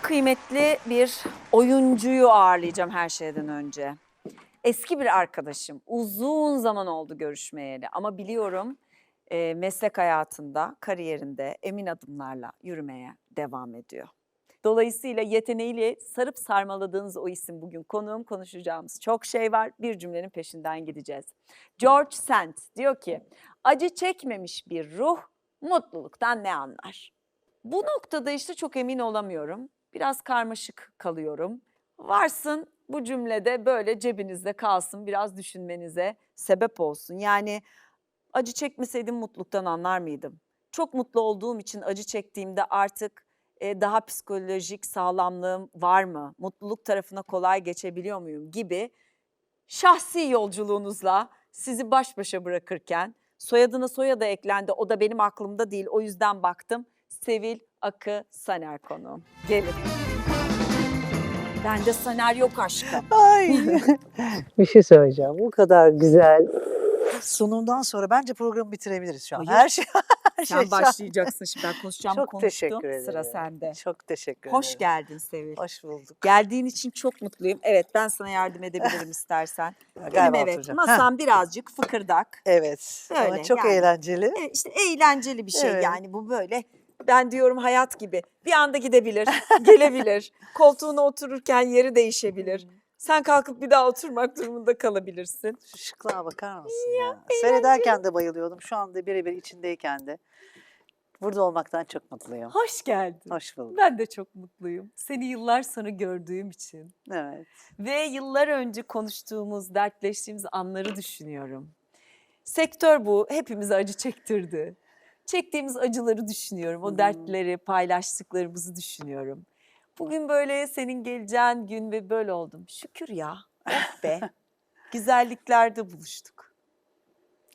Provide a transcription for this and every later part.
kıymetli bir oyuncuyu ağırlayacağım her şeyden önce. Eski bir arkadaşım. Uzun zaman oldu görüşmeyeli ama biliyorum meslek hayatında, kariyerinde emin adımlarla yürümeye devam ediyor. Dolayısıyla yeteneğiyle sarıp sarmaladığınız o isim bugün konuğum, konuşacağımız çok şey var. Bir cümlenin peşinden gideceğiz. George Sand diyor ki, acı çekmemiş bir ruh mutluluktan ne anlar? Bu noktada işte çok emin olamıyorum. Biraz karmaşık kalıyorum. Varsın bu cümlede böyle cebinizde kalsın, biraz düşünmenize sebep olsun. Yani acı çekmeseydim mutluluktan anlar mıydım? Çok mutlu olduğum için acı çektiğimde artık daha psikolojik sağlamlığım var mı? Mutluluk tarafına kolay geçebiliyor muyum gibi şahsi yolculuğunuzla sizi baş başa bırakırken soyadına soyadı eklendi. O da benim aklımda değil. O yüzden baktım. Sevil Akı Saner konuğum. Gelin. Bende Saner yok aşkım. Ay. Bir şey söyleyeceğim. Bu kadar güzel sunumdan sonra bence programı bitirebiliriz şu an. Hayır. Her şey Sen şu an- başlayacaksın şimdi ben konuşacağım Çok konuştum. teşekkür ederim. Sıra sende. Çok teşekkür Hoş ederim. geldin Sevil. Hoş bulduk. Geldiğin için çok mutluyum. Evet ben sana yardım edebilirim istersen. Galiba evet oturacağım. masam birazcık fıkırdak. Evet. Öyle, Ama çok yani. eğlenceli. Evet, işte eğlenceli bir şey Evet. yani bu böyle. Ben diyorum hayat gibi. Bir anda gidebilir, gelebilir. Koltuğuna otururken yeri değişebilir. Sen kalkıp bir daha oturmak durumunda kalabilirsin. Şu şıklığa bakar mısın ya? Seyrederken de bayılıyordum. Şu anda birebir içindeyken de. Burada olmaktan çok mutluyum. Hoş geldin. Hoş bulduk. Ben de çok mutluyum. Seni yıllar sonra gördüğüm için. Evet. Ve yıllar önce konuştuğumuz, dertleştiğimiz anları düşünüyorum. Sektör bu. Hepimize acı çektirdi. Çektiğimiz acıları düşünüyorum. O dertleri, paylaştıklarımızı düşünüyorum. Bugün böyle senin geleceğin gün ve böyle oldum. Şükür ya. Oh be. Güzelliklerde buluştuk.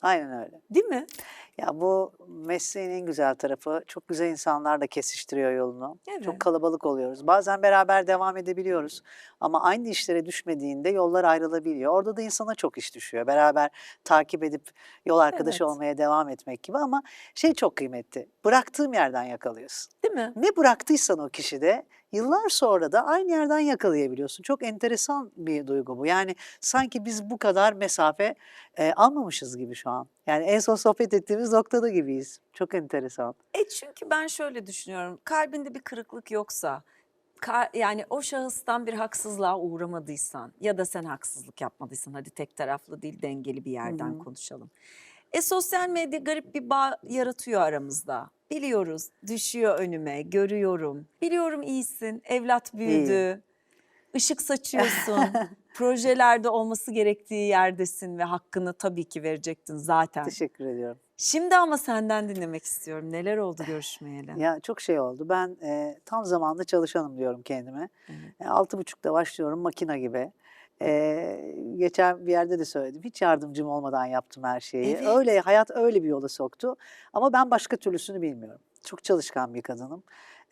Aynen öyle. Değil mi? Ya bu mesleğin en güzel tarafı çok güzel insanlarla kesiştiriyor yolunu. Evet. Çok kalabalık oluyoruz. Bazen beraber devam edebiliyoruz ama aynı işlere düşmediğinde yollar ayrılabiliyor. Orada da insana çok iş düşüyor. Beraber takip edip yol arkadaşı Evet. olmaya devam etmek gibi ama şey çok kıymetli. Bıraktığım yerden yakalıyorsun. Değil mi? Ne bıraktıysan o kişide yıllar sonra da aynı yerden yakalayabiliyorsun. Çok enteresan bir duygu bu. Yani sanki biz bu kadar mesafe almamışız gibi şu an. Yani en son sohbet ettiğimiz noktada gibiyiz. Çok enteresan. Çünkü ben şöyle düşünüyorum. Kalbinde bir kırıklık yoksa, yani o şahıstan bir haksızlığa uğramadıysan ya da sen haksızlık yapmadıysan, hadi tek taraflı değil dengeli bir yerden konuşalım. Sosyal medya garip bir bağ yaratıyor aramızda. Biliyoruz, düşüyor önüme, görüyorum. Biliyorum iyisin, evlat büyüdü, ışık saçıyorsun, projelerde olması gerektiği yerdesin ve hakkını tabii ki verecektin zaten. Teşekkür ediyorum. Şimdi ama senden dinlemek istiyorum. Neler oldu görüşmeyeli? Ya çok şey oldu. Ben tam zamanlı çalışanım diyorum kendime. Evet. 6.30'da başlıyorum makina gibi. Geçen bir yerde de söyledim. Hiç yardımcım olmadan yaptım her şeyi. Evet. Öyle hayat öyle bir yola soktu. Ama ben başka türlüsünü bilmiyorum. Çok çalışkan bir kadınım.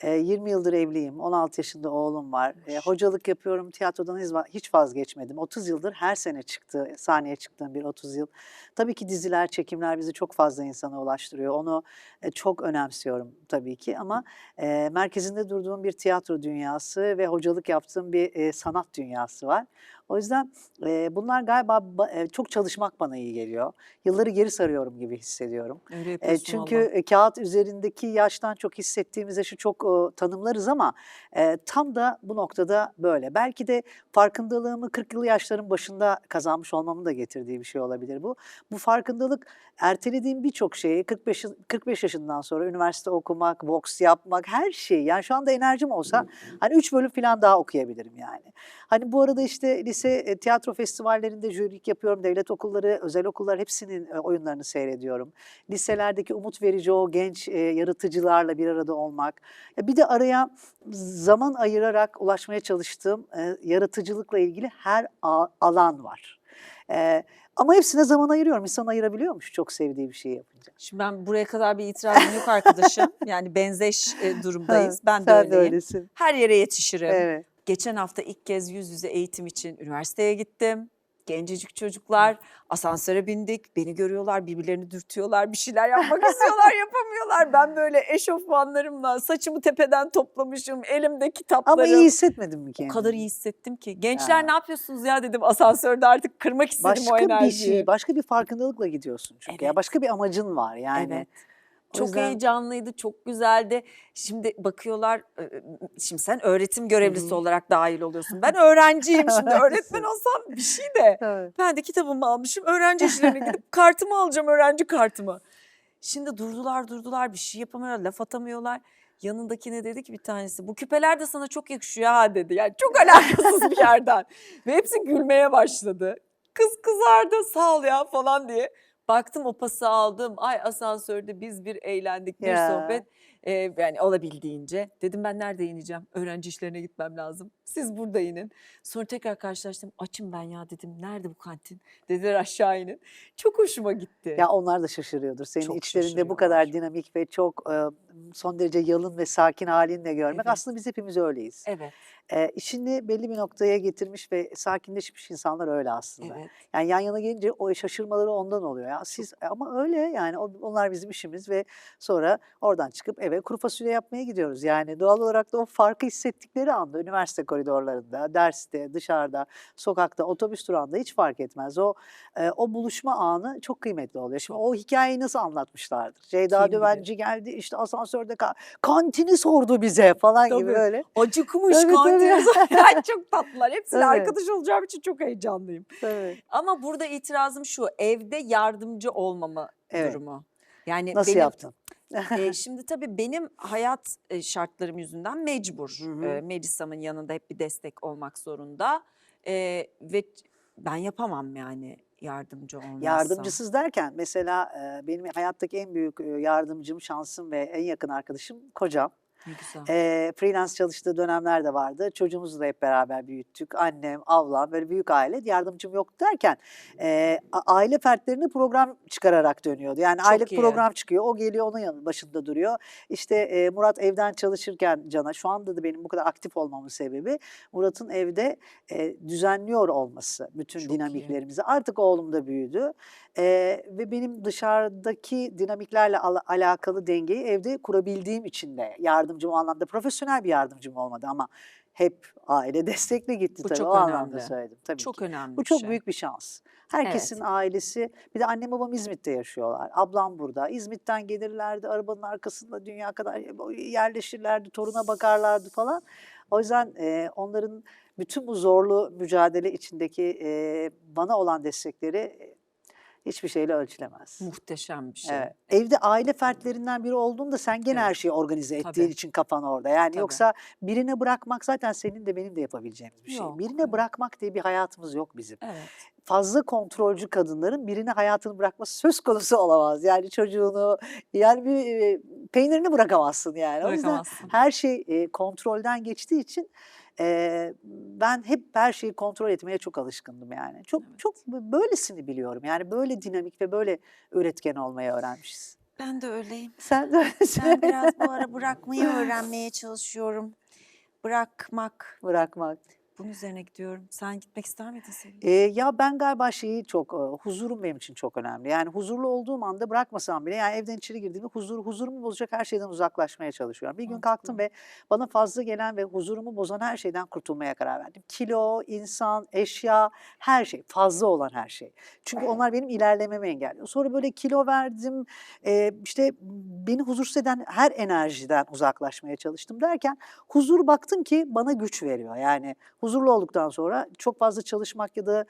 20 yıldır evliyim. 16 yaşında oğlum var. Hocalık yapıyorum. Tiyatrodan hiç vazgeçmedim. 30 yıldır her sene sahneye çıktığım bir 30 yıl. Tabii ki diziler, çekimler bizi çok fazla insana ulaştırıyor. Onu çok önemsiyorum tabii ki ama merkezinde durduğum bir tiyatro dünyası ve hocalık yaptığım bir sanat dünyası var. O yüzden bunlar galiba çok çalışmak bana iyi geliyor. Yılları geri sarıyorum gibi hissediyorum. Öyle yapıyorsun Çünkü valla. kağıt üzerindeki yaştan çok hissettiğimiz yaşı çok tanımlarız ama tam da bu noktada böyle. Belki de farkındalığımı 40'lı yaşların başında kazanmış olmamın da getirdiği bir şey olabilir bu. Bu farkındalık ertelediğim birçok şeyi 45 yaşından sonra üniversite okumak, boks yapmak, her şey. Yani şu anda enerjim olsa hani 3 bölüm falan daha okuyabilirim yani. Hani bu arada işte lise tiyatro festivallerinde jürilik yapıyorum. Devlet okulları, özel okullar hepsinin oyunlarını seyrediyorum. Liselerdeki umut verici o genç yaratıcılarla bir arada olmak. Bir de araya zaman ayırarak ulaşmaya çalıştığım yaratıcılıkla ilgili her alan var. Ama hepsine zaman ayırıyorum. İnsan ayırabiliyormuş çok sevdiği bir şey yapınca. Şimdi ben buraya kadar bir itirazım yok arkadaşım. Yani benzeş durumdayız. Ben de Sen de öyleyim. öylesin. Her yere yetişirim. Evet. Geçen hafta ilk kez yüz yüze eğitim için üniversiteye gittim. Gencecik çocuklar, asansöre bindik, beni görüyorlar, birbirlerini dürtüyorlar, bir şeyler yapmak istiyorlar, yapamıyorlar. Ben böyle eşofmanlarımla saçımı tepeden toplamışım, elimde Ama kitaplarım. iyi hissetmedin mi O kendini? kadar iyi hissettim ki. Gençler Ya. ne yapıyorsunuz ya dedim asansörde, artık kırmak istedim o Başka bir enerjiyi. şey, başka bir farkındalıkla gidiyorsun çünkü. Ya Evet. başka bir amacın var yani. Evet. O Çok yüzden heyecanlıydı, çok güzeldi. Şimdi bakıyorlar, şimdi sen öğretim görevlisi olarak dahil oluyorsun. Ben öğrenciyim, şimdi öğretmen olsam bir şey de. Evet. Ben de kitabımı almışım, öğrenci işlerine gidip kartımı alacağım, öğrenci kartımı. Şimdi durdular, bir şey yapamıyorlar, laf atamıyorlar. Yanındakine dedi ki bir tanesi, bu küpeler de sana çok yakışıyor ha dedi. Yani çok alakasız bir yerden. Ve hepsi gülmeye başladı. Kız kızardı, sağ ol ya falan diye. Baktım o pası aldım. Ay asansörde biz bir eğlendik, bir Ya. sohbet. Yani olabildiğince. Dedim ben nerede ineceğim? Öğrenci işlerine gitmem lazım. Siz burada inin. Sonra tekrar karşılaştım. Açım ben ya dedim. Nerede bu kantin? Dediler aşağı inin. Çok hoşuma gitti. Ya onlar da şaşırıyordur. Senin Çok içlerinde bu kadar şaşırıyorlar. dinamik ve çok son derece yalın ve sakin halinle görmek. Evet. Aslında biz hepimiz öyleyiz. Evet, İşini belli bir noktaya getirmiş ve sakinleşmiş insanlar öyle aslında. evet. Yani yan yana gelince o şaşırmaları ondan oluyor. Ya siz ama öyle yani onlar bizim işimiz ve sonra oradan çıkıp eve kuru fasulye yapmaya gidiyoruz. Yani doğal olarak da o farkı hissettikleri anda üniversite koridorlarında, derste, dışarıda, sokakta, otobüs durağında hiç fark etmez. O buluşma anı çok kıymetli oluyor. Şimdi Çok. o hikayeyi nasıl anlatmışlardır? Ceyda Kim bilir? Düvenci geldi işte asansörde kantini sordu bize falan gibi Tabii. böyle. Acıkmış Tabii, kantini. tabii. Ay, çok tatlılar. Hepsiyle Tabii. arkadaş olacağım için çok heyecanlıyım. Tabii. Ama burada itirazım şu, evde yardımcı olmama Evet. durumu. Yani Nasıl benim yaptın? şimdi tabii benim hayat şartlarım yüzünden mecbur. Hı hı. Melisa'mın yanında hep bir destek olmak zorunda. Ve ben yapamam yani yardımcı olmazsam. Yardımcısız derken mesela benim hayattaki en büyük yardımcım, şansım ve en yakın arkadaşım kocam. Ne güzel. Freelance çalıştığı dönemler de vardı. Çocuğumuzu da hep beraber büyüttük. Annem, ablam böyle büyük aile. Yardımcım yok derken aile fertlerini program çıkararak dönüyordu. Yani Çok aylık iyi. program çıkıyor. O geliyor onun yanı başında duruyor. İşte Murat evden çalışırken Can'a şu anda da benim bu kadar aktif olmamın sebebi Murat'ın evde düzenliyor olması bütün Çok iyi. dinamiklerimizi. Artık oğlum da büyüdü. Ve benim dışarıdaki dinamiklerle alakalı dengeyi evde kurabildiğim için de yardımcım o anlamda profesyonel bir yardımcım olmadı ama hep aile destekle gitti Bu tabii çok o anlamda önemli. söyledim tabii Çok ki. önemli Bu bir çok şey. büyük bir şans. Herkesin Evet. ailesi bir de annem babam İzmit'te yaşıyorlar. Ablam burada. İzmit'ten gelirlerdi arabanın arkasında dünya kadar yerleşirlerdi, toruna bakarlardı falan. O yüzden onların bütün bu zorlu mücadele içindeki bana olan destekleri hiçbir şeyle ölçülemez. Muhteşem bir şey. Evet. Evde aile fertlerinden biri olduğunda sen gene Evet. her şeyi organize ettiğin Tabii. için kafan orada. Yani Tabii. yoksa birine bırakmak zaten senin de benim de yapabileceğimiz bir şey. Yok, Birine evet. bırakmak diye bir hayatımız yok bizim. Evet. Fazla kontrolcü kadınların birine hayatını bırakması söz konusu olamaz. Yani çocuğunu, yani bir peynirini bırakamazsın yani. O yüzden Bırakamazsın. her şey kontrolden geçtiği için ben hep her şeyi kontrol etmeye çok alışkındım yani. Çok Evet. çok böylesini biliyorum. Yani böyle dinamik ve böyle üretken olmayı öğrenmişiz. Ben de öyleyim. Sen de öylesin. Ben biraz bu ara bırakmayı öğrenmeye çalışıyorum. Bırakmak. Bırakmak. Bunun üzerine gidiyorum. Sen gitmek ister miydin Sevil? Ya ben galiba şeyi çok, huzurum benim için çok önemli. Yani huzurlu olduğum anda bırakmasam bile yani evden içeri girdiğimde huzurumu bozacak her şeyden uzaklaşmaya çalışıyorum. Bir gün kalktım Mantıklı. ve bana fazla gelen ve huzurumu bozan her şeyden kurtulmaya karar verdim. Kilo, insan, eşya, her şey, fazla olan her şey. Çünkü onlar benim ilerlememi engelliyor. Sonra böyle kilo verdim, işte beni huzursuz eden her enerjiden uzaklaşmaya çalıştım derken huzur baktım ki bana güç veriyor. Yani huzurlu olduktan sonra çok fazla çalışmak ya da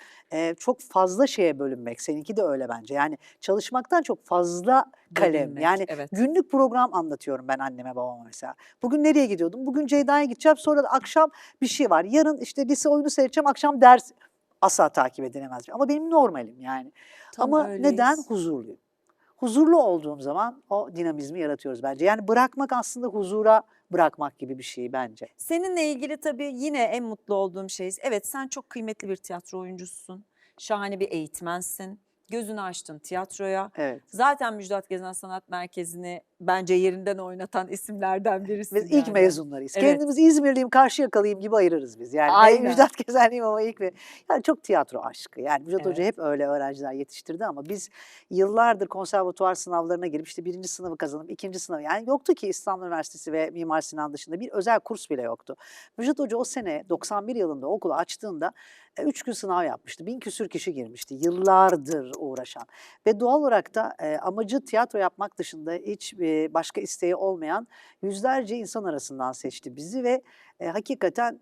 çok fazla şeye bölünmek, seninki de öyle bence. Yani çalışmaktan çok fazla kalem. Bölünmek, Yani evet. günlük program anlatıyorum ben anneme babama mesela. Bugün nereye gidiyordum? Bugün Ceyda'ya gideceğim. Sonra da akşam bir şey var. Yarın işte lise oyunu seyredeceğim. Akşam ders asla takip edilemez. Ama benim normalim yani. Tam Ama neden? öyleyiz. Huzurluyum. Huzurlu olduğum zaman o dinamizmi yaratıyoruz bence. Yani bırakmak aslında huzura bırakmak gibi bir şey bence. Seninle ilgili tabii yine en mutlu olduğum şey, evet sen çok kıymetli bir tiyatro oyuncususun. Şahane bir eğitmensin. gözünü açtın tiyatroya. Evet. Zaten Müjdat Gezen Sanat Merkezi'ni bence yerinden oynatan isimlerden birisin Biz ilk yani. mezunlarıyız. Evet. Kendimizi İzmirliyim, Karşıyaka'lıyım gibi ayırırız biz. Yani Aynen. Müjdat Gezenliyim ama yani çok tiyatro aşkı. Yani Müjdat Hoca Evet. hep öyle öğrenciler yetiştirdi ama biz yıllardır konservatuvar sınavlarına girip işte birinci sınavı kazanıp ikinci sınavı, yani yoktu ki İstanbul Üniversitesi ve Mimar Sinan dışında bir özel kurs bile yoktu. Müjdat Hoca o sene 91 yılında okulu açtığında 3 gün sınav yapmıştı. 1000 küsür kişi girmişti. Yıllardır uğraşan. Ve doğal olarak da amacı tiyatro yapmak dışında hiç başka isteği olmayan yüzlerce insan arasından seçti bizi ve hakikaten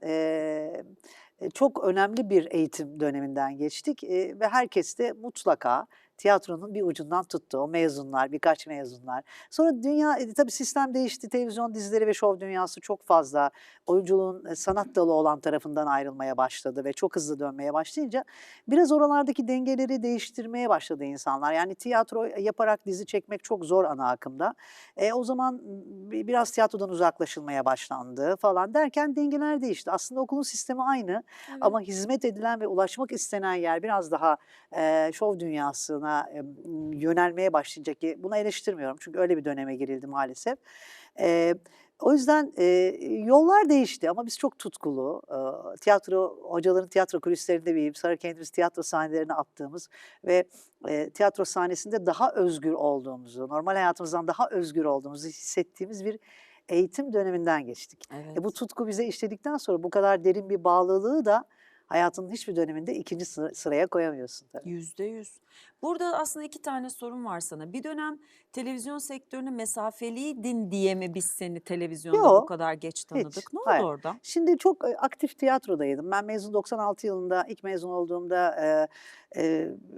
çok önemli bir eğitim döneminden geçtik ve herkes de mutlaka tiyatronun bir ucundan tuttu. O mezunlar, birkaç mezunlar. Sonra dünya, tabii sistem değişti. Televizyon dizileri ve şov dünyası çok fazla oyunculuğun sanat dalı olan tarafından ayrılmaya başladı ve çok hızlı dönmeye başlayınca biraz oralardaki dengeleri değiştirmeye başladı insanlar. Yani tiyatro yaparak dizi çekmek çok zor ana akımda. O zaman biraz tiyatrodan uzaklaşılmaya başlandı falan derken dengeler değişti. Aslında okulun sistemi aynı ama hizmet edilen ve ulaşmak istenen yer biraz daha şov dünyasına yönelmeye başlayacak ki buna eleştirmiyorum. Çünkü öyle bir döneme girildi maalesef. O yüzden yollar değişti ama biz çok tutkulu, tiyatro hocaların tiyatro kulislerinde büyüyüp sonra kendimiz tiyatro sahnelerine attığımız ve tiyatro sahnesinde daha özgür olduğumuzu, normal hayatımızdan daha özgür olduğumuzu hissettiğimiz bir eğitim döneminden geçtik. Bu Evet. tutku bize işledikten sonra bu kadar derin bir bağlılığı da hayatının hiçbir döneminde ikinci sıraya koyamıyorsun tabii. %100. Burada aslında 2 tane sorum var sana. Bir dönem televizyon sektörüne mesafeliydin diye mi biz seni televizyonda bu Yo, kadar geç hiç, tanıdık? Ne oldu hayır. orada? Şimdi çok aktif tiyatrodaydım. Ben 96 yılında ilk mezun olduğumda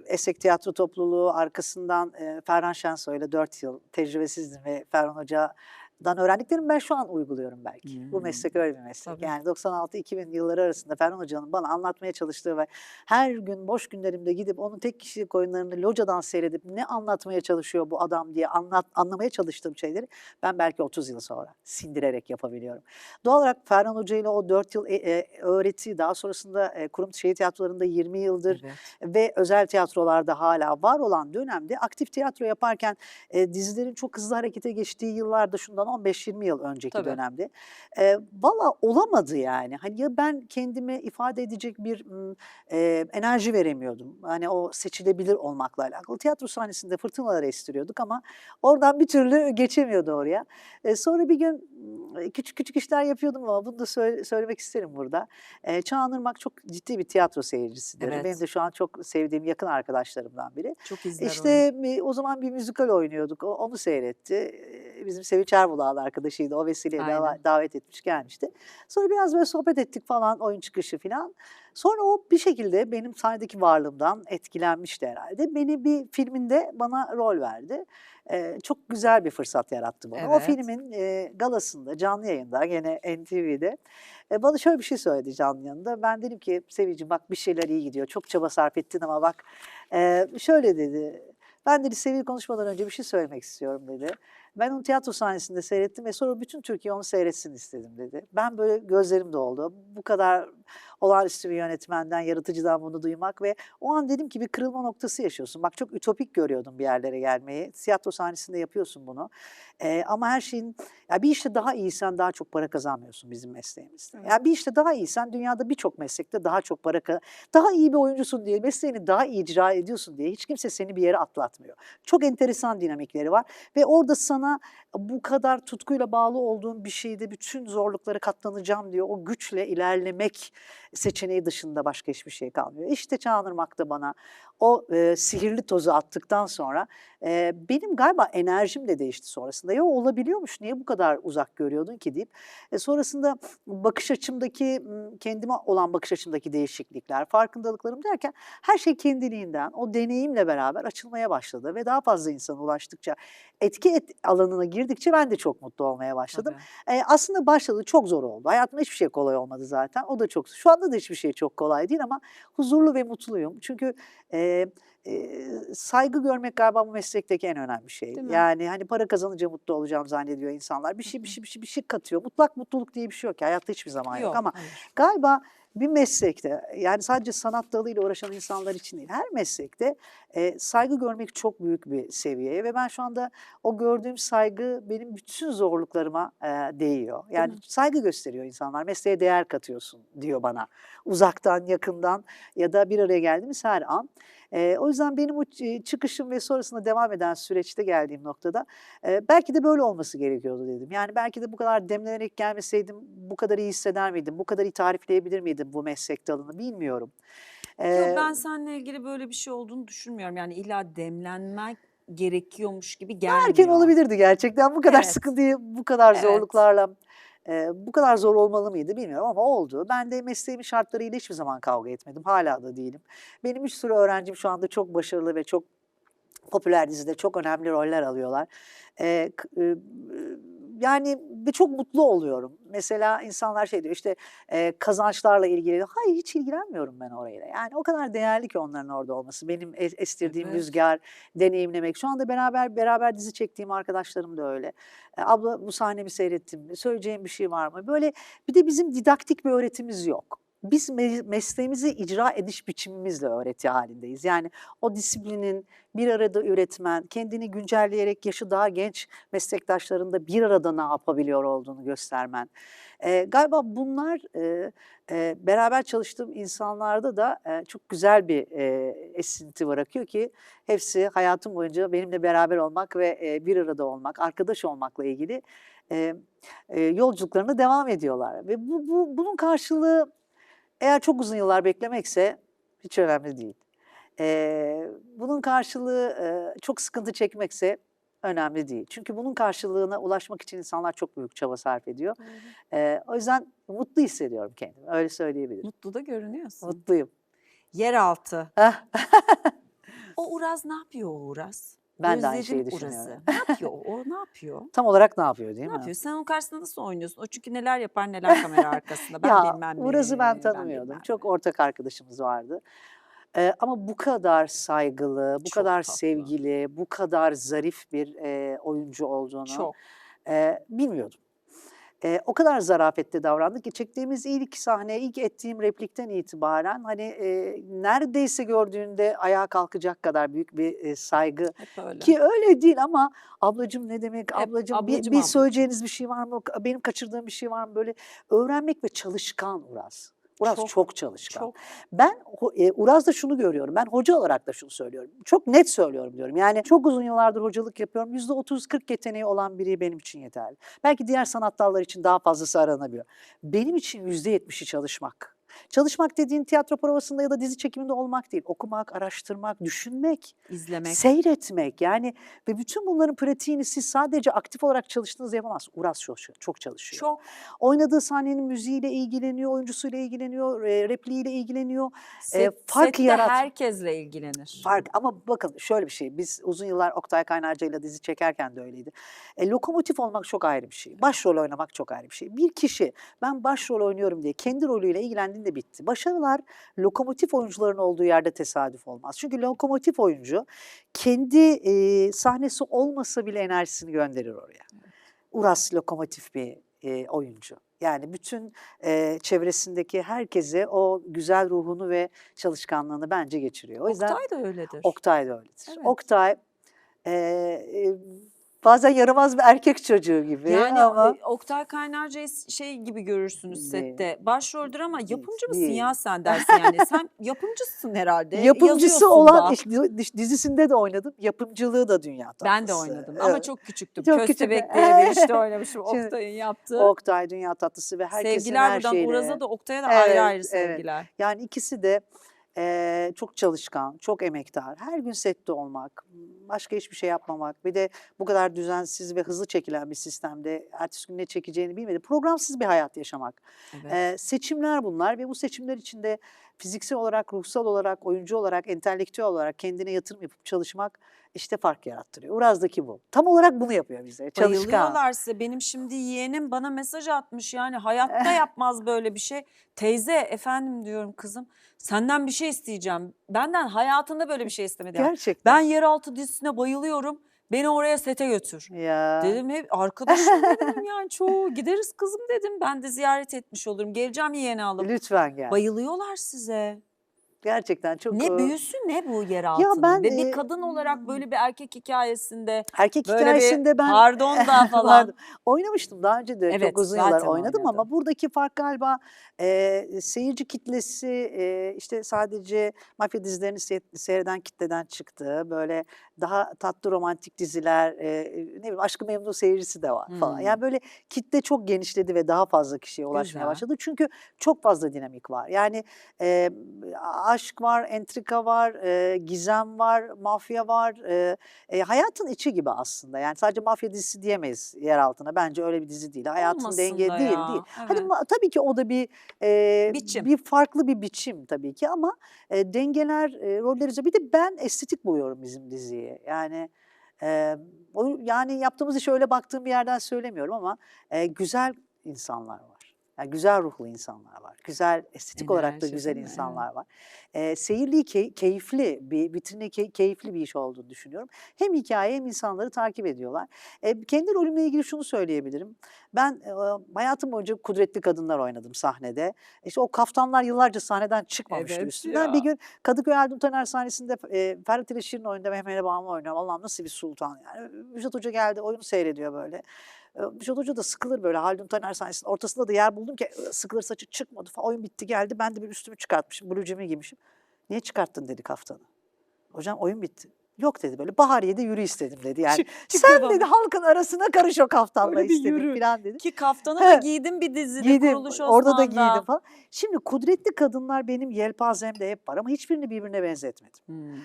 Esek Tiyatro Topluluğu arkasından Ferhan Şensoy'la 4 yıl tecrübesizdim ve Ferhan Hoca'dan öğrendiklerimi ben şu an uyguluyorum belki. Bu meslek öyle bir meslek. Tabii. Yani 96-2000 yılları arasında Ferhan Hoca'nın bana anlatmaya çalıştığı ve her gün boş günlerimde gidip onun tek kişilik oyunlarını locadan seyredip ne anlatmaya çalışıyor bu adam diye anlamaya çalıştığım şeyleri ben belki 30 yıl sonra sindirerek yapabiliyorum. Doğal olarak Ferhan Hoca ile o 4 yıl öğreti, daha sonrasında kurum şehir tiyatrolarında 20 yıldır Evet. ve özel tiyatrolarda hala var olan dönemde aktif tiyatro yaparken dizilerin çok hızlı harekete geçtiği yıllarda, şundan 15-20 yıl önceki Tabii. dönemde valla olamadı yani. Hani ya ben kendime ifade edecek bir enerji veremiyordum. Hani o seçilebilir olmakla alakalı. Tiyatro sahnesinde fırtınalar estiriyorduk ama oradan bir türlü geçemiyordu oraya. Sonra bir gün küçük küçük işler yapıyordum ama bunu da söylemek isterim burada. Çağan Irmak çok ciddi bir tiyatro seyircisidir. Benim Evet. de şu an çok sevdiğim yakın arkadaşlarımdan biri. Çok izler onu. İşte o zaman bir müzikal oynuyorduk. Onu seyretti. Bizim Sevinç Erbulağ'ın arkadaşıydı. O vesileyle Aynen. davet etmiş gelmişti. Sonra biraz böyle sohbet ettik falan, oyun çıkışı falan. Sonra o bir şekilde benim sahnedeki varlığımdan etkilenmişti herhalde. Beni bir filminde bana rol verdi. Çok güzel bir fırsat yarattı bana. O Evet. filmin galasında, canlı yayında, gene NTV'de bana şöyle bir şey söyledi canlı yayında. Ben dedim ki Sevil'cim bak bir şeyler iyi gidiyor. Çok çaba sarf ettin ama bak şöyle dedi. Ben dedi Sevil konuşmadan önce bir şey söylemek istiyorum dedi. Ben onu tiyatro sahnesinde seyrettim ve sonra bütün Türkiye onu seyretsin istedim dedi. Ben böyle gözlerim doldu. Bu kadar olağanüstü bir yönetmenden, yaratıcıdan bunu duymak ve o an dedim ki bir kırılma noktası yaşıyorsun. Bak çok ütopik görüyordum bir yerlere gelmeyi. Tiyatro sahnesinde yapıyorsun bunu. Ama her şeyin, ya bir işte daha iyisen daha çok para kazanmıyorsun bizim mesleğimizde. Evet. Ya bir işte daha iyisen dünyada birçok meslekte daha çok para daha iyi bir oyuncusun diye, mesleğini daha iyi icra ediyorsun diye hiç kimse seni bir yere atlatmıyor. Çok enteresan dinamikleri var ve orada sana bu kadar tutkuyla bağlı olduğun bir şeyde bütün zorluklara katlanacağım diye o güçle ilerlemek seçeneği dışında başka hiçbir şey kalmıyor. İşte Çağan Irmak da bana o sihirli tozu attıktan sonra benim galiba enerjim de değişti sonrasında. Ya olabiliyormuş, niye bu kadar uzak görüyordun ki deyip sonrasında bakış açımdaki, kendime olan bakış açımdaki değişiklikler, farkındalıklarım derken her şey kendiliğinden o deneyimle beraber açılmaya başladı ve daha fazla insana ulaştıkça, etki alanına girdikçe ben de çok mutlu olmaya başladım. Tabii. Aslında başladı çok zor oldu. Hayatımda hiçbir şey kolay olmadı zaten. O da çok, şu anda da hiçbir şey çok kolay değil ama huzurlu ve mutluyum. Çünkü saygı görmek galiba bu meslekteki en önemli şey. Değil mi? Yani hani para kazanınca mutlu olacağım zannediyor insanlar. Bir şey katıyor. Mutlak mutluluk diye bir şey yok ki. Hayatta hiçbir zaman yok Yok, ama hayır. galiba bir meslekte, yani sadece sanat dalıyla uğraşan insanlar için değil, her meslekte saygı görmek çok büyük bir seviyeye ve ben şu anda o gördüğüm saygı benim bütün zorluklarıma değiyor. Değil Yani mi? saygı gösteriyor insanlar, mesleğe değer katıyorsun diyor bana. Uzaktan, yakından ya da bir araya geldiğimiz her an. O yüzden benim o çıkışım ve sonrasında devam eden süreçte geldiğim noktada belki de böyle olması gerekiyordu dedim. Yani belki de bu kadar demlenerek gelmeseydim bu kadar iyi hisseder miydim? Bu kadar iyi tarifleyebilir miydim bu meslek dalını bilmiyorum. Yo, Eee, ben seninle ilgili böyle bir şey olduğunu düşünmüyorum. Yani illa demlenmek gerekiyormuş gibi Erken gelmiyor. olabilirdi gerçekten. Bu kadar Evet, sıkıntıyı, bu kadar evet. zorluklarla, bu kadar zor olmalı mıydı bilmiyorum ama oldu. Ben de mesleğimin şartlarıyla hiçbir zaman kavga etmedim. Hâlâ da değilim. Benim bir sürü öğrencim şu anda çok başarılı ve çok popüler dizide çok önemli roller alıyorlar. K yani ve çok mutlu oluyorum. Mesela insanlar şey diyor, işte, kazançlarla ilgili. Hayır, hiç ilgilenmiyorum ben orayla. Yani o kadar değerli ki onların orada olması. Benim estirdiğim Evet. rüzgâr, deneyimlemek. Şu anda beraber dizi çektiğim arkadaşlarım da öyle. "Abla bu sahnemi seyrettin mi? Söyleyeceğin bir şey var mı?" Böyle bir de bizim didaktik bir öğretimiz yok. Biz mesleğimizi icra ediş biçimimizle öğreti hâlindeyiz. Yani o disiplinin, bir arada üretmen, kendini güncelleyerek yaşı daha genç meslektaşlarında bir arada ne yapabiliyor olduğunu göstermen. Galiba bunlar, beraber çalıştığım insanlarda da, çok güzel bir, esinti bırakıyor ki hepsi hayatım boyunca benimle beraber olmak ve, bir arada olmak, arkadaş olmakla ilgili, eee, yolculuklarına devam ediyorlar ve bunun karşılığı eğer çok uzun yıllar beklemekse hiç önemli değil. Bunun karşılığı, çok sıkıntı çekmekse önemli değil. Çünkü bunun karşılığına ulaşmak için insanlar çok büyük çaba sarf ediyor. Doğru. O yüzden mutlu hissediyorum kendimi, öyle söyleyebilirim. Mutlu da görünüyorsun. Mutluyum. Yeraltı. Heh, O Uraz ne yapıyor o Uraz? ben de aynı Özledim şeyi düşünüyorum. Uraz'ı. Ne yapıyor o? O ne yapıyor? Tam olarak ne yapıyor değil Ne mi? yapıyor? Sen onun karşısında nasıl oynuyorsun? O çünkü neler yapar neler kamera arkasında. Ben Ya, bilmem Uraz'ı ben mi, ben tanımıyordum. bilmem Çok mi. ortak arkadaşımız vardı. Ama bu kadar saygılı, bu Çok kadar tatlı. sevgili, bu kadar zarif bir, oyuncu olduğunu, Çok. bilmiyordum. O kadar zarafetli davrandı ki çektiğimiz ilk sahne, ilk ettiğim replikten itibaren, hani, neredeyse gördüğünde ayağa kalkacak kadar büyük bir, saygı Hep öyle. ki öyle değil ama "Ablacığım ne demek, Hep ablacığım ablacım bir ablacım. söyleyeceğiniz bir şey var mı, benim kaçırdığım bir şey var mı?" Böyle öğrenmek ve çalışkan Uraz. Uraz Çok, çok çalışkan. çok. Ben Uraz'da şunu görüyorum, ben hoca olarak da şunu söylüyorum, çok net söylüyorum diyorum. Yani çok uzun yıllardır hocalık yapıyorum, %30-40 yeteneği olan biri benim için yeterli. Belki diğer sanat dalları için daha fazlası aranabiliyor. Benim için %70'i çalışmak. Çalışmak dediğin tiyatro provasında ya da dizi çekiminde olmak değil, okumak, araştırmak, düşünmek, İzlemek. seyretmek yani ve bütün bunların pratiğini siz sadece aktif olarak çalıştığınızda yapamazsınız. Uraz çok çalışıyor. Çok. Oynadığı sahnenin müziğiyle ilgileniyor, oyuncusuyla ilgileniyor, repliğiyle ilgileniyor. Fark Sette yarat herkesle ilgilenir. Fark ama bakın şöyle bir şey, biz uzun yıllar Oktay Kaynarca'yla dizi çekerken de öyleydi. Lokomotif olmak çok ayrı bir şey. Başrol oynamak çok ayrı bir şey. Bir kişi ben başrol oynuyorum diye kendi rolüyle ilgilendiğinde bitti. Başarılar lokomotif oyuncuların olduğu yerde tesadüf olmaz. Çünkü lokomotif oyuncu kendi, sahnesi olmasa bile enerjisini gönderir oraya. Uras lokomotif bir, oyuncu. Yani bütün, çevresindeki herkese o güzel ruhunu ve çalışkanlığını bence geçiriyor. O yüzden Oktay da öyledir. Oktay da öyledir. Evet. Oktay, eee, bazen yaramaz bir erkek çocuğu gibi Yani ama Oktay Kaynarca'yı şey gibi görürsünüz değil, sette. Başroldür ama değil, yapımcı mısın değil. ya sen dersin yani. Sen yapımcısın herhalde. Yapımcısı Yazıyorsun olan da. dizisinde de oynadım. Yapımcılığı da dünya Ben de tatlısı. oynadım ama Evet. çok küçüktüm. Çok küçük. Köstebek diye bir işte oynamışım Şimdi Oktay'ın yaptığı. Oktay dünya tatlısı ve herkesin Sevgiler her buradan Uraz'a şeyle. da Oktay'a da ayrı Evet, ayrı evet. sevgiler. Yani ikisi de, çok çalışkan, çok emektar. Her gün sette olmak, başka hiçbir şey yapmamak. Bir de bu kadar düzensiz ve hızlı çekilen bir sistemde ertesi gün ne çekeceğini bilmedi. Programsız bir hayat yaşamak. Evet. Seçimler bunlar ve bu seçimler içinde fiziksel olarak, ruhsal olarak, oyuncu olarak, entelektüel olarak kendine yatırım yapıp çalışmak işte fark yarattırıyor. Uraz'daki bu. Tam olarak bunu yapıyor bize. Çalışkan. Bayılıyorlar size. Benim şimdi yeğenim bana mesaj atmış yani hayatta yapmaz böyle bir şey. Teyze efendim diyorum kızım senden bir şey isteyeceğim. Benden hayatında böyle bir şey istemedi. Yani. Gerçekten. Ben Yeraltı dizisine bayılıyorum. Beni oraya sete götür. Ya. Dedim hep arkadaşım dedim yani çoğu gideriz kızım dedim. Ben de ziyaret etmiş olurum. Geleceğim yeğeni alıp. Lütfen gel. Bayılıyorlar size. Gerçekten çok Ne büyüsü ne bu ya yeraltının ben ve bir kadın olarak böyle bir erkek hikayesinde erkek böyle bir hikayesinde ben pardon da vardı. falan. Oynamıştım daha önce de çok Evet uzun yıllar zaten oynadım ama oynadın. buradaki fark galiba seyirci kitlesi işte sadece mafya dizilerini seyreden kitleden çıktı. Böyle daha tatlı romantik diziler, ne bileyim Aşk-ı Memnu seyircisi de var falan. Yani böyle kitle çok genişledi ve daha fazla kişiye ulaşmaya Güzel. başladı. Çünkü çok fazla dinamik var. Yani aşk var, entrika var, gizem var, mafya var. Hayatın içi gibi aslında. Yani sadece mafya dizisi diyemeyiz Yeraltı'na. Bence öyle bir dizi değil. Hayatın Olmasın da değil. ya. Hani Evet. tabii ki o da Biçim. bir farklı bir biçim tabii ki ama dengeler, roller bir de ben estetik buluyorum bizim diziyi. Yani yani yaptığımız işe öyle baktığım bir yerden söylemiyorum ama güzel insanlar var. Yani güzel ruhlu insanlar var. Güzel, estetik olarak da Enerji güzel değil mi? Evet. insanlar var. Seyirliği keyifli, vitrinli keyifli bir iş olduğunu düşünüyorum. Hem hikaye hem insanları takip ediyorlar. Kendi rolümle ilgili şunu söyleyebilirim. Ben hayatım boyunca kudretli kadınlar oynadım sahnede. İşte o kaftanlar yıllarca sahneden çıkmamıştı Evet üstümden. Bir ya. gün Kadıköy Erdem Taner sahnesinde Ferhat ile Şirin oyunda Mehmet Bağım'ı oynuyorum. Allah'ım nasıl bir sultan yani. Müjdat Hoca geldi oyunu seyrediyor böyle. Müjdat Hoca da sıkılır böyle Haldun Taner sahnesinin ortasında da yer buldum ki sıkılır saçı çıkmadı falan. Oyun bitti geldi ben de bir üstümü çıkartmışım. Blue jean'i giymişim. Niye çıkarttın dedi kaftanı. Hocam oyun bitti. Yok dedi böyle Bahariye'de yürü istedim dedi yani. Çık Sen devam dedi et. halkın arasına karış o kaftanla Öyle bir istedim yürü. falan dedi. Ki kaftanı da He, giydim bir dizide giydim Kuruluş orada da giydim Osman'da. falan. Şimdi kudretli kadınlar benim yelpazemde hep var ama hiçbirini birbirine benzetmedim.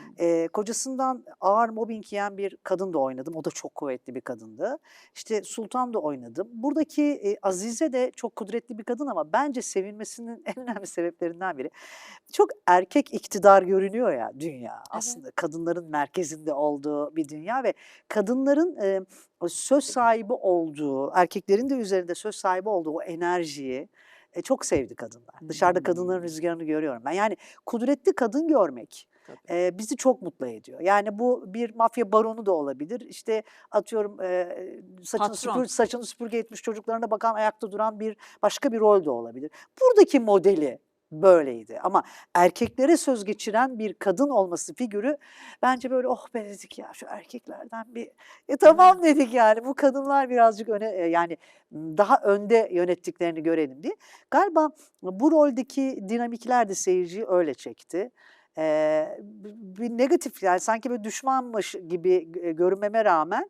Kocasından ağır mobbing yiyen bir kadın da oynadım. O da çok kuvvetli bir kadındı. İşte Sultan da oynadım. Buradaki Azize de çok kudretli bir kadın ama bence sevilmesinin en önemli sebeplerinden biri. Çok erkek iktidar görünüyor ya dünya. Evet. Aslında kadınların merkezinde olduğu bir dünya ve kadınların söz sahibi olduğu, erkeklerin de üzerinde söz sahibi olduğu o enerjiyi çok sevdi kadınlar. Dışarıda kadınların rüzgarını görüyorum ben. Yani kudretli kadın görmek Tabii. bizi çok mutlu ediyor. Yani bu bir mafya baronu da olabilir. İşte atıyorum Patron. saçını süpürge etmiş çocuklarına bakan ayakta duran başka bir rol de olabilir. Buradaki modeli böyleydi ama erkeklere söz geçiren bir kadın olması figürü bence böyle oh be dedik ya şu erkeklerden bir tamam dedik yani bu kadınlar birazcık öne yani daha önde yönettiklerini görelim diye. Galiba bu roldeki dinamikler de seyirciyi öyle çekti. Bir negatif yani sanki böyle düşmanmış gibi görünmeme rağmen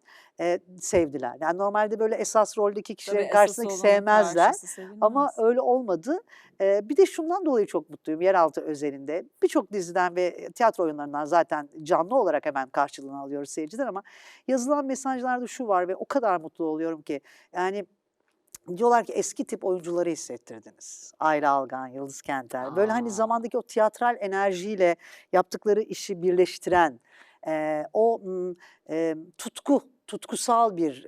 sevdiler. Yani normalde böyle esas roldeki Tabii kişilerin esas karşısındaki olanın sevmezler karşısı ama sevilmez. öyle olmadı. Bir de şundan dolayı çok mutluyum Yeraltı özelinde. Birçok diziden ve tiyatro oyunlarından zaten canlı olarak hemen karşılığını alıyoruz seyirciden ama yazılan mesajlarda şu var ve o kadar mutlu oluyorum ki yani diyorlar ki eski tip oyuncuları hissettirdiniz. Ayla Algan, Yıldız Kenter. Böyle hani A! zamandaki o tiyatral enerjiyle yaptıkları işi birleştiren o tutkusal bir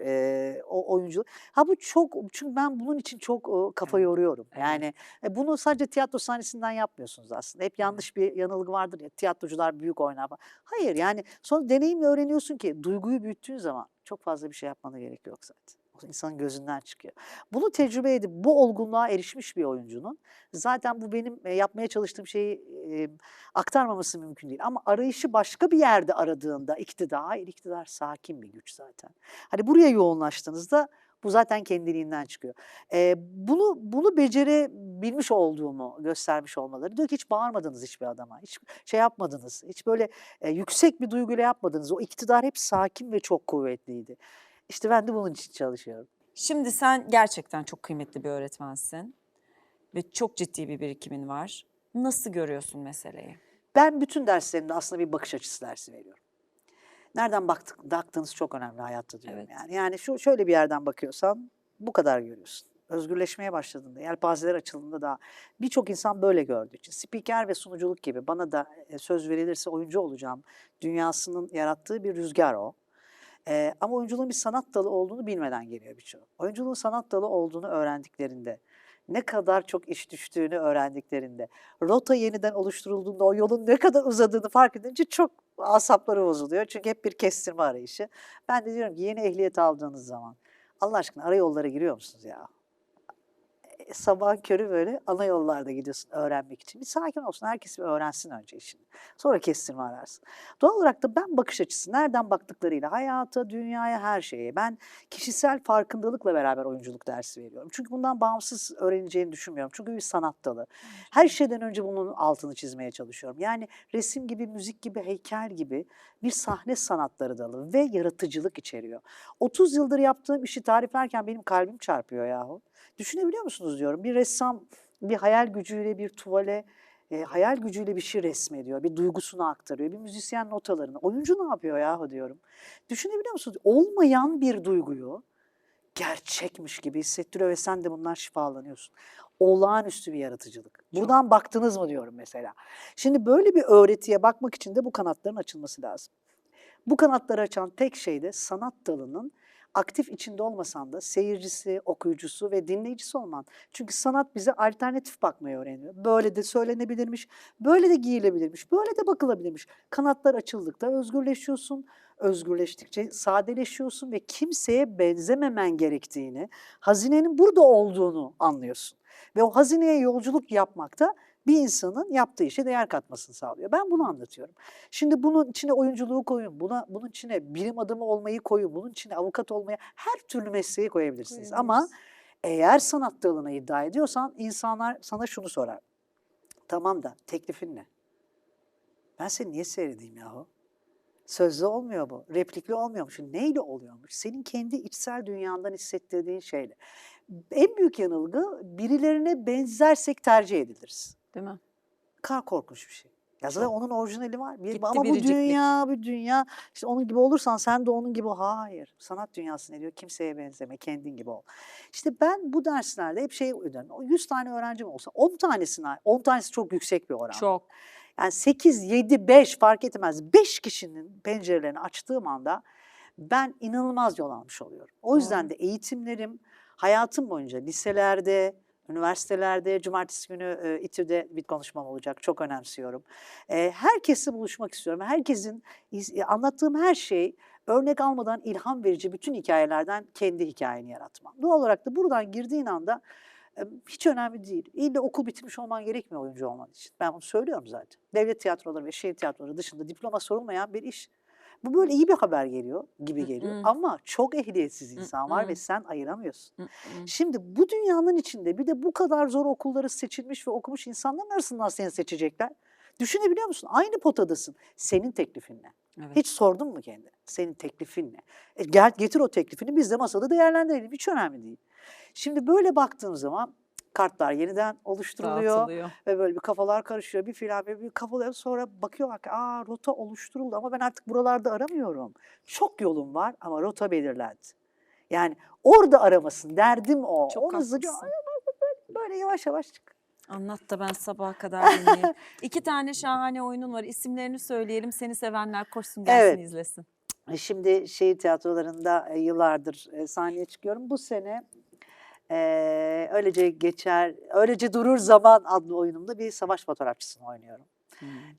o oyunculuk. Ha bu çok çünkü ben bunun için çok kafa Evet, yoruyorum. evet, Yani bunu sadece tiyatro sahnesinden yapmıyorsunuz aslında. Hep evet. yanlış bir yanılgı vardır ya tiyatrocular büyük oynar falan. Hayır yani sonra deneyimle öğreniyorsun ki duyguyu büyüttüğün zaman çok fazla bir şey yapmana gerek yok zaten. O insanın gözünden çıkıyor. Bunu tecrübe edip bu olgunluğa erişmiş bir oyuncunun zaten bu benim yapmaya çalıştığım şeyi aktarmaması mümkün değil. Ama arayışı başka bir yerde aradığında hayır iktidar sakin bir güç zaten. Hani buraya yoğunlaştığınızda bu zaten kendiliğinden çıkıyor. Bunu becerebilmiş olduğumu göstermiş olmaları. Diyor ki hiç bağırmadınız hiçbir adama. Hiç şey yapmadınız. Hiç böyle yüksek bir duyguyla yapmadınız. O iktidar hep sakin ve çok kuvvetliydi. İşte ben de bunun için çalışıyorum. Şimdi sen gerçekten çok kıymetli bir öğretmensin ve çok ciddi bir birikimin var. Nasıl görüyorsun meseleyi? Ben bütün derslerimde aslında bir bakış açısı dersi veriyorum. Nereden baktığınız çok önemli hayatta diyorum Evet. yani. Yani şöyle bir yerden bakıyorsan bu kadar görüyorsun. Özgürleşmeye başladığında, yelpazeler açıldığında da birçok insan böyle gördüğü için. Spiker ve sunuculuk gibi bana da söz verilirse oyuncu olacağım dünyasının yarattığı bir rüzgar o. Ama oyunculuğun bir sanat dalı olduğunu bilmeden geliyor birçoğu. Oyunculuğun sanat dalı olduğunu öğrendiklerinde ne kadar çok iş düştüğünü öğrendiklerinde, rota yeniden oluşturulduğunda o yolun ne kadar uzadığını fark edince çok asapları bozuluyor. Çünkü hep bir kestirme arayışı. Ben de diyorum ki yeni ehliyet aldığınız zaman Allah aşkına ara yollara giriyor musunuz ya? Sabahın körü böyle ana yollarda gidiyorsun öğrenmek için. Bir sakin olsun, herkes bir öğrensin önce işini. Sonra kestirme ararsın. Doğal olarak da ben bakış açısı, nereden baktıklarıyla hayata, dünyaya, her şeye. Ben kişisel farkındalıkla beraber oyunculuk dersi veriyorum. Çünkü bundan bağımsız öğreneceğini düşünmüyorum. Çünkü bir sanat dalı. Her şeyden önce bunun altını çizmeye çalışıyorum. Yani resim gibi, müzik gibi, heykel gibi bir sahne sanatları dalı ve yaratıcılık içeriyor. 30 yıldır yaptığım işi tariflerken benim kalbim çarpıyor yahu. Düşünebiliyor musunuz diyorum. Bir ressam bir hayal gücüyle bir tuvale, hayal gücüyle bir şey resmediyor, bir duygusunu aktarıyor. Bir müzisyen notalarını. Oyuncu ne yapıyor yahu diyorum. Düşünebiliyor musunuz? Olmayan bir duyguyu gerçekmiş gibi hissettiriyor ve sen de bundan şifalanıyorsun. Olağanüstü bir yaratıcılık. Buradan baktınız mı diyorum mesela. Şimdi böyle bir öğretiye bakmak için de bu kanatların açılması lazım. Bu kanatları açan tek şey de sanat dalının aktif içinde olmasan da seyircisi, okuyucusu ve dinleyicisi olman. Çünkü sanat bize alternatif bakmayı öğreniyor. Böyle de söylenebilirmiş, böyle de giyilebilirmiş, böyle de bakılabilirmiş. Kanatlar açıldıkta özgürleşiyorsun, özgürleştikçe sadeleşiyorsun ve kimseye benzememen gerektiğini, hazinenin burada olduğunu anlıyorsun. Ve o hazineye yolculuk yapmakta bir insanın yaptığı işe değer katmasını sağlıyor. Ben bunu anlatıyorum. Şimdi bunun içine oyunculuğu koyun, bunun içine bilim adamı olmayı koyun, bunun içine avukat olmayı, her türlü mesleği koyabilirsiniz. Ama eğer sanat dalına iddia ediyorsan insanlar sana şunu sorar. Tamam da teklifin ne? Ben seni niye seyredeyim yahu? Sözlü olmuyor bu, replikli olmuyormuş. Neyle oluyormuş? Senin kendi içsel dünyandan hissettirdiğin şeyle. En büyük yanılgı birilerine benzersek tercih ediliriz. Değil mi? Kar korkunç bir şey. Ya zaten onun orijinali var. Gitti Ama bu biriciklik. dünya işte onun gibi olursan sen de onun gibi ol. Hayır. Sanat dünyası ne diyor? Kimseye benzeme, kendin gibi ol. İşte ben bu derslerde hep şey öğreniyorum. 100 tane öğrencim olsa 10 tanesi çok yüksek bir oran. Çok. Yani 8, 7, 5 fark etmez. 5 kişinin pencerelerini açtığım anda ben inanılmaz yol almış oluyorum. O yüzden de eğitimlerim hayatım boyunca liselerde, üniversitelerde, cumartesi günü İTÜ'de bir konuşmam olacak. Çok önemsiyorum. Herkesle buluşmak istiyorum. Herkesin anlattığım her şey örnek almadan ilham verici bütün hikayelerden kendi hikayeni yaratmam. Doğal olarak da buradan girdiğin anda hiç önemli değil. İlle okul bitirmiş olman gerekmiyor oyuncu olman için. Ben bunu söylüyorum zaten. Devlet tiyatroları ve şehir tiyatroları dışında diploma sorulmayan bir iş. Bu böyle iyi bir haber gibi geliyor. Ama çok ehliyetsiz insan var ve sen ayıramıyorsun. Şimdi bu dünyanın içinde bir de bu kadar zor okulları seçilmiş ve okumuş insanların arasından seni seçecekler. Düşünebiliyor musun? Aynı potadasın. Senin teklifin ne? Evet. Hiç sordun mu kendine? Senin teklifin ne? Gel getir o teklifini biz de masada değerlendirelim. Hiç önemli değil. Şimdi böyle baktığım zaman kartlar yeniden oluşturuluyor. Dağıtılıyor. Ve böyle bir kafalar karışıyor. Bir filan bir kafalar sonra bakıyorlar ki rota oluşturuldu ama ben artık buralarda aramıyorum. Çok yolum var ama rota belirlendi. Yani orada aramasın derdim o. Çok Onu hızlıca haklısın. böyle yavaş yavaş çık. Anlat da ben sabaha kadar dinleyeyim. 2 tane şahane oyunun var. İsimlerini söyleyelim. Seni sevenler koşsun gelsin Evet. izlesin. Şimdi şehir tiyatrolarında yıllardır sahneye çıkıyorum. Bu sene Öylece Durur Zaman adlı oyunumda bir savaş fotoğrafçısını oynuyorum.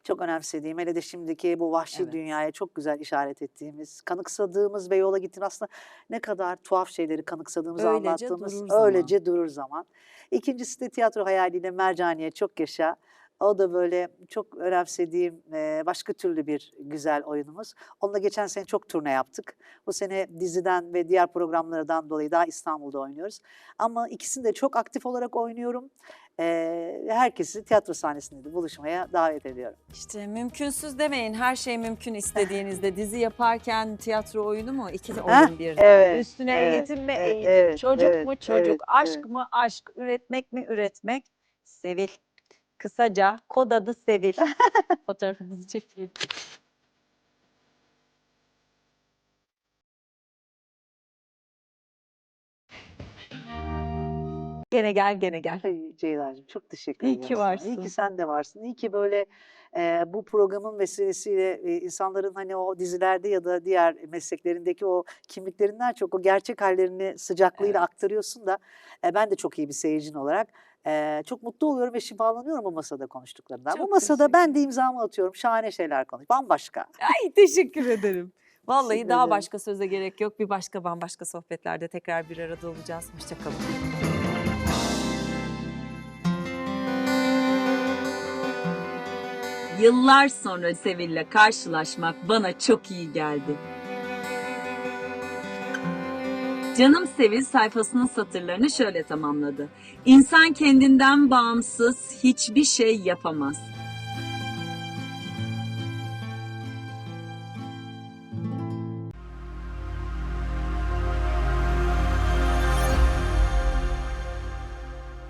Çok önemsediğim, hele de şimdiki bu vahşi dünyaya çok güzel işaret ettiğimiz, kanıksadığımız ve yola gittiğimiz aslında ne kadar tuhaf şeyleri kanıksadığımızı Öylece anlattığımız durur zaman. Öylece Durur Zaman. İkincisi de tiyatro hayaliyle Mercaniye Çok Yaşa. O da böyle çok önemsediğim başka türlü bir güzel oyunumuz. Onunla geçen sene çok turne yaptık. Bu sene diziden ve diğer programlardan dolayı daha İstanbul'da oynuyoruz. Ama ikisini de çok aktif olarak oynuyorum. Herkesi tiyatro sahnesinde de buluşmaya davet ediyorum. İşte mümkünsüz demeyin. Her şey mümkün istediğinizde. Dizi yaparken tiyatro oyunu mu? 2 oyun bir. Evet. Üstüne evet, eğitim mi evet, eğitim, evet, çocuk evet, mu çocuk, evet, aşk evet. mı aşk, üretmek mi üretmek. Sevil. Kısaca kod adı Sevil. Fotoğrafımızı çekelim. Gene gel, gene gel. Ay Ceyda'cığım çok teşekkür İyi ediyorum ki sana. İyi ki varsın. sen de varsın. İyi ki böyle Bu programın vesilesiyle insanların hani o dizilerde ya da diğer mesleklerindeki o kimliklerinden çok o gerçek hallerini sıcaklığıyla Evet. aktarıyorsun da ben de çok iyi bir seyircin olarak çok mutlu oluyorum ve şifalanıyorum bu masada konuştuklarından. Bu Çok masada ben de teşekkür imzamı atıyorum. Şahane şeyler konuş. Bambaşka. Ay teşekkür ederim. Vallahi Teşekkür daha ederim. başka söze gerek yok. Bir başka bambaşka sohbetlerde tekrar bir arada olacağız. Hoşça kalın. Yıllar sonra Sevil'le karşılaşmak bana çok iyi geldi. Canım Sevil sayfasının satırlarını şöyle tamamladı. İnsan kendinden bağımsız hiçbir şey yapamaz.